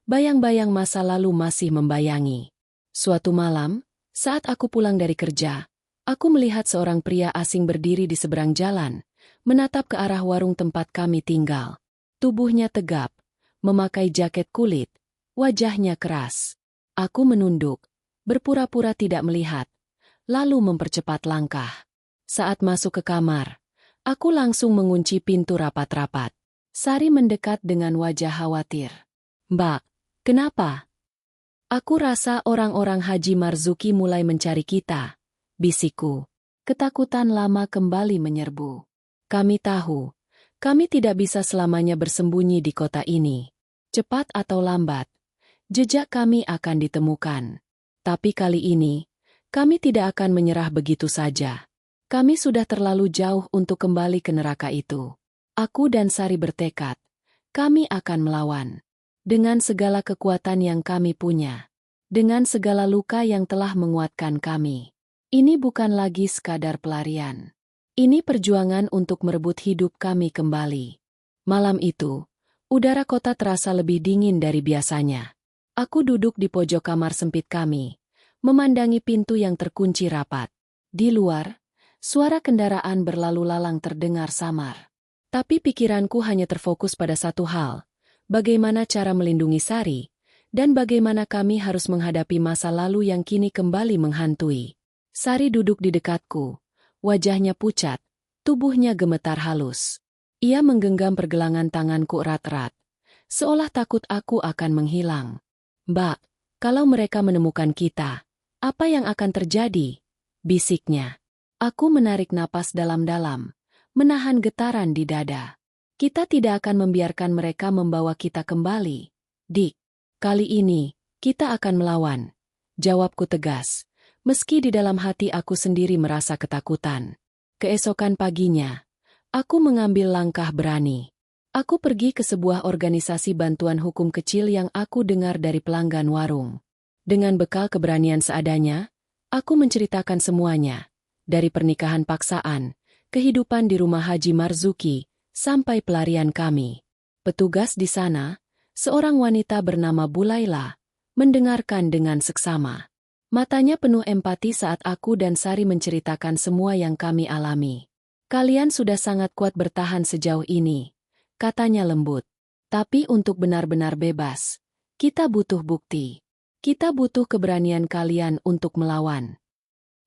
bayang-bayang masa lalu masih membayangi. Suatu malam, saat aku pulang dari kerja, aku melihat seorang pria asing berdiri di seberang jalan, menatap ke arah warung tempat kami tinggal. Tubuhnya tegap, memakai jaket kulit, wajahnya keras. Aku menunduk, berpura-pura tidak melihat, lalu mempercepat langkah. Saat masuk ke kamar, aku langsung mengunci pintu rapat-rapat. Sari mendekat dengan wajah khawatir. "Mbak, kenapa?" "Aku rasa orang-orang Haji Marzuki mulai mencari kita," bisikku. Ketakutan lama kembali menyerbu. Kami tahu, kami tidak bisa selamanya bersembunyi di kota ini. Cepat atau lambat, jejak kami akan ditemukan. Tapi kali ini, kami tidak akan menyerah begitu saja. Kami sudah terlalu jauh untuk kembali ke neraka itu. Aku dan Sari bertekad, kami akan melawan. Dengan segala kekuatan yang kami punya. Dengan segala luka yang telah menguatkan kami. Ini bukan lagi sekadar pelarian. Ini perjuangan untuk merebut hidup kami kembali. Malam itu, udara kota terasa lebih dingin dari biasanya. Aku duduk di pojok kamar sempit kami, memandangi pintu yang terkunci rapat. Di luar, suara kendaraan berlalu lalang terdengar samar. Tapi pikiranku hanya terfokus pada satu hal, bagaimana cara melindungi Sari, dan bagaimana kami harus menghadapi masa lalu yang kini kembali menghantui. Sari duduk di dekatku, wajahnya pucat, tubuhnya gemetar halus. Ia menggenggam pergelangan tanganku erat-erat, seolah takut aku akan menghilang. "Mbak, kalau mereka menemukan kita, apa yang akan terjadi?" bisiknya. Aku menarik napas dalam-dalam, menahan getaran di dada. "Kita tidak akan membiarkan mereka membawa kita kembali, Dik. Kali ini, kita akan melawan," jawabku tegas, meski di dalam hati aku sendiri merasa ketakutan. Keesokan paginya, aku mengambil langkah berani. Aku pergi ke sebuah organisasi bantuan hukum kecil yang aku dengar dari pelanggan warung. Dengan bekal keberanian seadanya, aku menceritakan semuanya, dari pernikahan paksaan, kehidupan di rumah Haji Marzuki, sampai pelarian kami. Petugas di sana, seorang wanita bernama Bulaila, mendengarkan dengan seksama. Matanya penuh empati saat aku dan Sari menceritakan semua yang kami alami. "Kalian sudah sangat kuat bertahan sejauh ini," katanya lembut. "Tapi untuk benar-benar bebas, kita butuh bukti. Kita butuh keberanian kalian untuk melawan."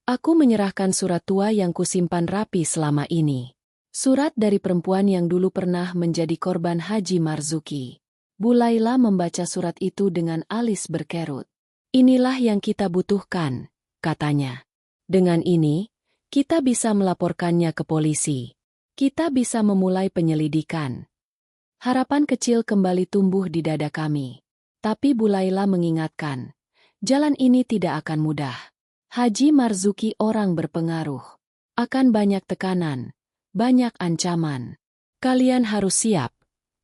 Aku menyerahkan surat tua yang kusimpan rapi selama ini. Surat dari perempuan yang dulu pernah menjadi korban Haji Marzuki. Bulaila membaca surat itu dengan alis berkerut. "Inilah yang kita butuhkan," katanya. "Dengan ini, kita bisa melaporkannya ke polisi. Kita bisa memulai penyelidikan." Harapan kecil kembali tumbuh di dada kami. Tapi Bulaila mengingatkan, jalan ini tidak akan mudah. Haji Marzuki orang berpengaruh. Akan banyak tekanan, banyak ancaman. "Kalian harus siap,"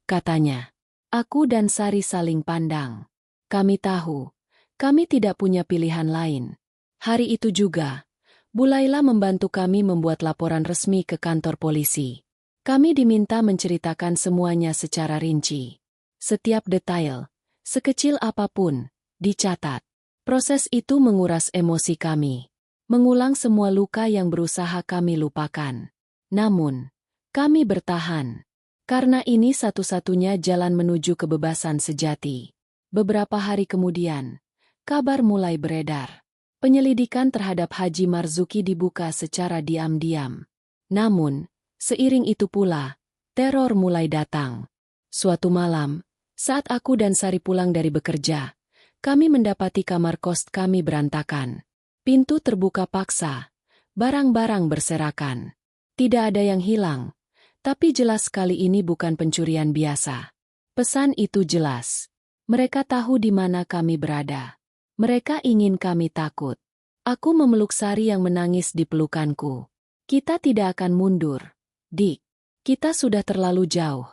katanya. Aku dan Sari saling pandang. Kami tahu, kami tidak punya pilihan lain. Hari itu juga, Bulaila membantu kami membuat laporan resmi ke kantor polisi. Kami diminta menceritakan semuanya secara rinci. Setiap detail, sekecil apapun, dicatat. Proses itu menguras emosi kami. Mengulang semua luka yang berusaha kami lupakan. Namun, kami bertahan. Karena ini satu-satunya jalan menuju kebebasan sejati. Beberapa hari kemudian, kabar mulai beredar. Penyelidikan terhadap Haji Marzuki dibuka secara diam-diam. Namun, seiring itu pula, teror mulai datang. Suatu malam, saat aku dan Sari pulang dari bekerja, kami mendapati kamar kos kami berantakan. Pintu terbuka paksa, barang-barang berserakan. Tidak ada yang hilang, tapi jelas kali ini bukan pencurian biasa. Pesan itu jelas. Mereka tahu di mana kami berada. Mereka ingin kami takut. Aku memeluk Sari yang menangis di pelukanku. Kita tidak akan mundur, Dik. Kita sudah terlalu jauh.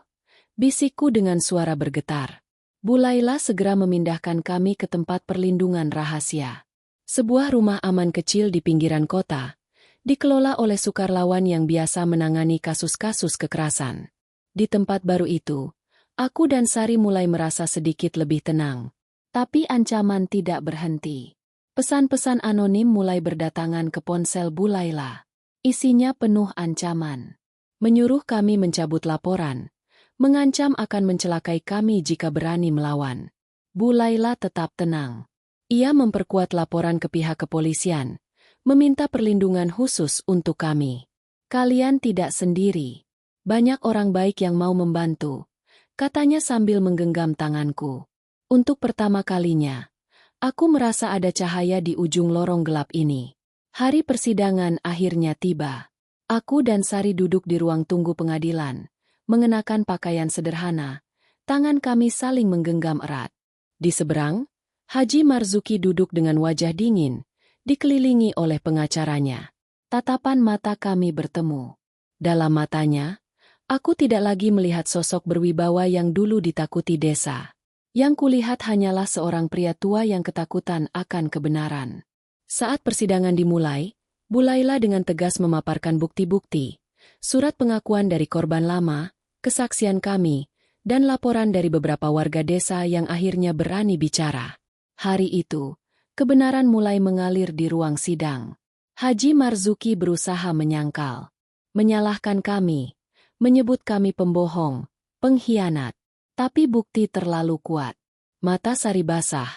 Bisikku dengan suara bergetar. Bu Laila segera memindahkan kami ke tempat perlindungan rahasia. Sebuah rumah aman kecil di pinggiran kota, dikelola oleh sukarelawan yang biasa menangani kasus-kasus kekerasan. Di tempat baru itu, aku dan Sari mulai merasa sedikit lebih tenang. Tapi ancaman tidak berhenti. Pesan-pesan anonim mulai berdatangan ke ponsel Bu Laila. Isinya penuh ancaman. Menyuruh kami mencabut laporan. Mengancam akan mencelakai kami jika berani melawan. Bu Laila tetap tenang. Ia memperkuat laporan ke pihak kepolisian. Meminta perlindungan khusus untuk kami. Kalian tidak sendiri. Banyak orang baik yang mau membantu. Katanya sambil menggenggam tanganku. Untuk pertama kalinya, aku merasa ada cahaya di ujung lorong gelap ini. Hari persidangan akhirnya tiba. Aku dan Sari duduk di ruang tunggu pengadilan, mengenakan pakaian sederhana. Tangan kami saling menggenggam erat. Di seberang, Haji Marzuki duduk dengan wajah dingin, dikelilingi oleh pengacaranya. Tatapan mata kami bertemu. Dalam matanya, aku tidak lagi melihat sosok berwibawa yang dulu ditakuti desa. Yang kulihat hanyalah seorang pria tua yang ketakutan akan kebenaran. Saat persidangan dimulai, Bu Laila dengan tegas memaparkan bukti-bukti, surat pengakuan dari korban lama, kesaksian kami, dan laporan dari beberapa warga desa yang akhirnya berani bicara. Hari itu, kebenaran mulai mengalir di ruang sidang. Haji Marzuki berusaha menyangkal, menyalahkan kami, menyebut kami pembohong, pengkhianat. Tapi bukti terlalu kuat. Mata Sari basah,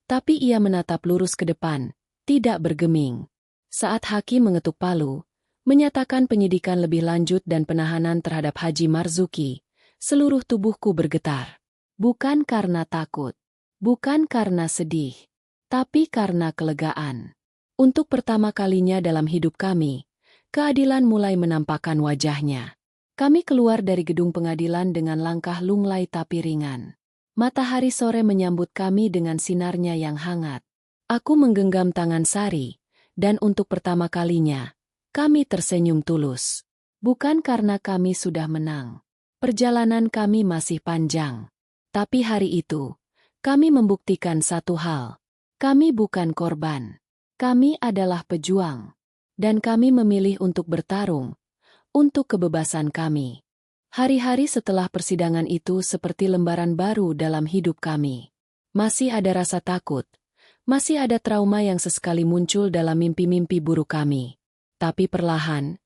tapi ia menatap lurus ke depan, tidak bergeming. Saat hakim mengetuk palu, menyatakan penyidikan lebih lanjut dan penahanan terhadap Haji Marzuki, seluruh tubuhku bergetar. Bukan karena takut, bukan karena sedih, tapi karena kelegaan. Untuk pertama kalinya dalam hidup kami, keadilan mulai menampakkan wajahnya. Kami keluar dari gedung pengadilan dengan langkah lunglai tapi ringan. Matahari sore menyambut kami dengan sinarnya yang hangat. Aku menggenggam tangan Sari, dan untuk pertama kalinya, kami tersenyum tulus. Bukan karena kami sudah menang. Perjalanan kami masih panjang. Tapi hari itu, kami membuktikan satu hal. Kami bukan korban. Kami adalah pejuang. Dan kami memilih untuk bertarung. Untuk kebebasan kami. Hari-hari setelah persidangan itu seperti lembaran baru dalam hidup kami. Masih ada rasa takut. Masih ada trauma yang sesekali muncul dalam mimpi-mimpi buruk kami. Tapi perlahan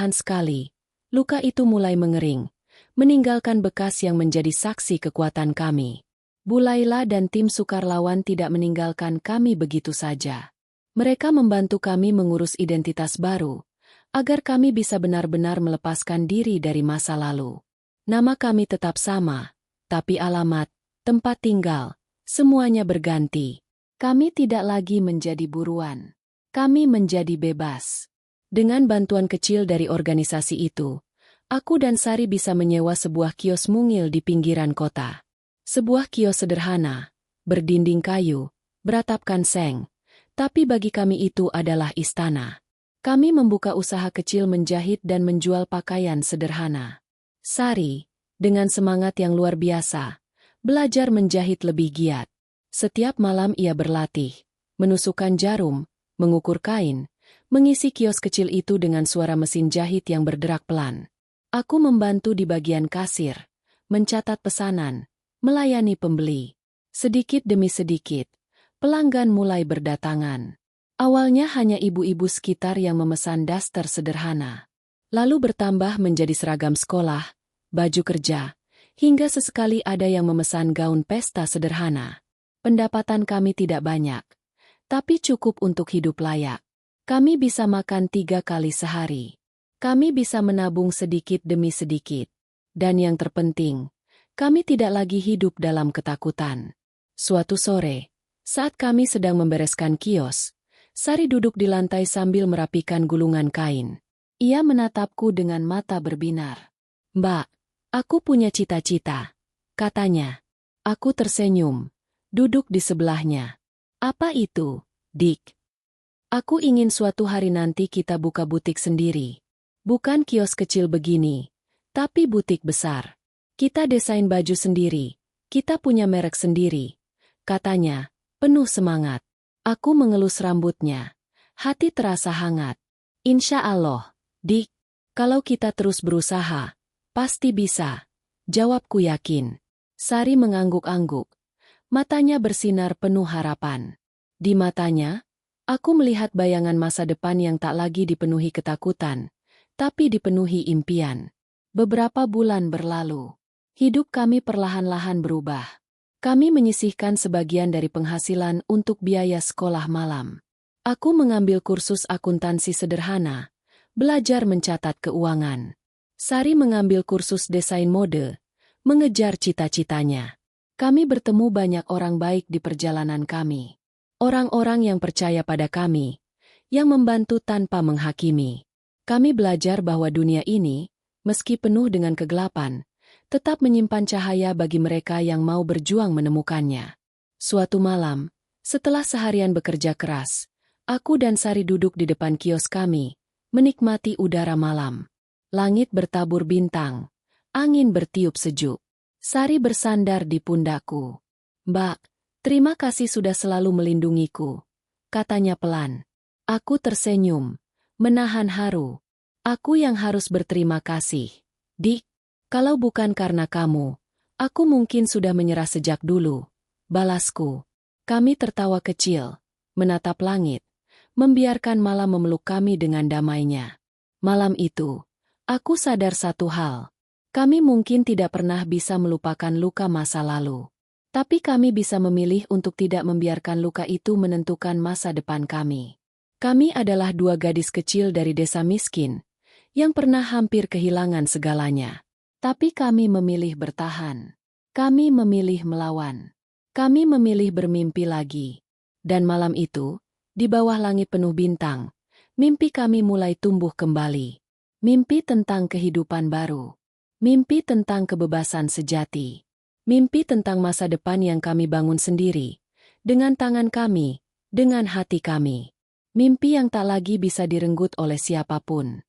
sekali, luka itu mulai mengering, meninggalkan bekas yang menjadi saksi kekuatan kami. Bu Laila dan tim sukarelawan tidak meninggalkan kami begitu saja. Mereka membantu kami mengurus identitas baru, agar kami bisa benar-benar melepaskan diri dari masa lalu. Nama kami tetap sama, tapi alamat, tempat tinggal, semuanya berganti. Kami tidak lagi menjadi buruan. Kami menjadi bebas. Dengan bantuan kecil dari organisasi itu, aku dan Sari bisa menyewa sebuah kios mungil di pinggiran kota. Sebuah kios sederhana, berdinding kayu, beratapkan seng, tapi bagi kami itu adalah istana. Kami membuka usaha kecil menjahit dan menjual pakaian sederhana. Sari, dengan semangat yang luar biasa, belajar menjahit lebih giat. Setiap malam ia berlatih, menusukkan jarum, mengukur kain, mengisi kios kecil itu dengan suara mesin jahit yang berderak pelan. Aku membantu di bagian kasir, mencatat pesanan, melayani pembeli. Sedikit demi sedikit, pelanggan mulai berdatangan. Awalnya hanya ibu-ibu sekitar yang memesan daster sederhana. Lalu bertambah menjadi seragam sekolah, baju kerja, hingga sesekali ada yang memesan gaun pesta sederhana. Pendapatan kami tidak banyak, tapi cukup untuk hidup layak. Kami bisa makan 3 kali sehari. Kami bisa menabung sedikit demi sedikit. Dan yang terpenting, kami tidak lagi hidup dalam ketakutan. Suatu sore, saat kami sedang membereskan kios, Sari duduk di lantai sambil merapikan gulungan kain. Ia menatapku dengan mata berbinar. "Mbak, aku punya cita-cita," katanya. Aku tersenyum, duduk di sebelahnya. "Apa itu, Dik?" "Aku ingin suatu hari nanti kita buka butik sendiri. Bukan kios kecil begini, tapi butik besar. Kita desain baju sendiri, kita punya merek sendiri," katanya, penuh semangat. Aku mengelus rambutnya. Hati terasa hangat. "Insya Allah, Dik. Kalau kita terus berusaha, pasti bisa," jawabku yakin. Sari mengangguk-angguk. Matanya bersinar penuh harapan. Di matanya, aku melihat bayangan masa depan yang tak lagi dipenuhi ketakutan, tapi dipenuhi impian. Beberapa bulan berlalu. Hidup kami perlahan-lahan berubah. Kami menyisihkan sebagian dari penghasilan untuk biaya sekolah malam. Aku mengambil kursus akuntansi sederhana, belajar mencatat keuangan. Sari mengambil kursus desain mode, mengejar cita-citanya. Kami bertemu banyak orang baik di perjalanan kami. Orang-orang yang percaya pada kami, yang membantu tanpa menghakimi. Kami belajar bahwa dunia ini, meski penuh dengan kegelapan, tetap menyimpan cahaya bagi mereka yang mau berjuang menemukannya. Suatu malam, setelah seharian bekerja keras, aku dan Sari duduk di depan kios kami, menikmati udara malam. Langit bertabur bintang, angin bertiup sejuk. Sari bersandar di pundakku. "Mbak, terima kasih sudah selalu melindungiku," katanya pelan. Aku tersenyum, menahan haru. "Aku yang harus berterima kasih, Dik. Kalau bukan karena kamu, aku mungkin sudah menyerah sejak dulu," balasku. Kami tertawa kecil, menatap langit, membiarkan malam memeluk kami dengan damainya. Malam itu, aku sadar satu hal. Kami mungkin tidak pernah bisa melupakan luka masa lalu. Tapi kami bisa memilih untuk tidak membiarkan luka itu menentukan masa depan kami. Kami adalah 2 gadis kecil dari desa miskin, yang pernah hampir kehilangan segalanya. Tapi kami memilih bertahan. Kami memilih melawan. Kami memilih bermimpi lagi. Dan malam itu, di bawah langit penuh bintang, mimpi kami mulai tumbuh kembali. Mimpi tentang kehidupan baru. Mimpi tentang kebebasan sejati. Mimpi tentang masa depan yang kami bangun sendiri. Dengan tangan kami, dengan hati kami. Mimpi yang tak lagi bisa direnggut oleh siapapun.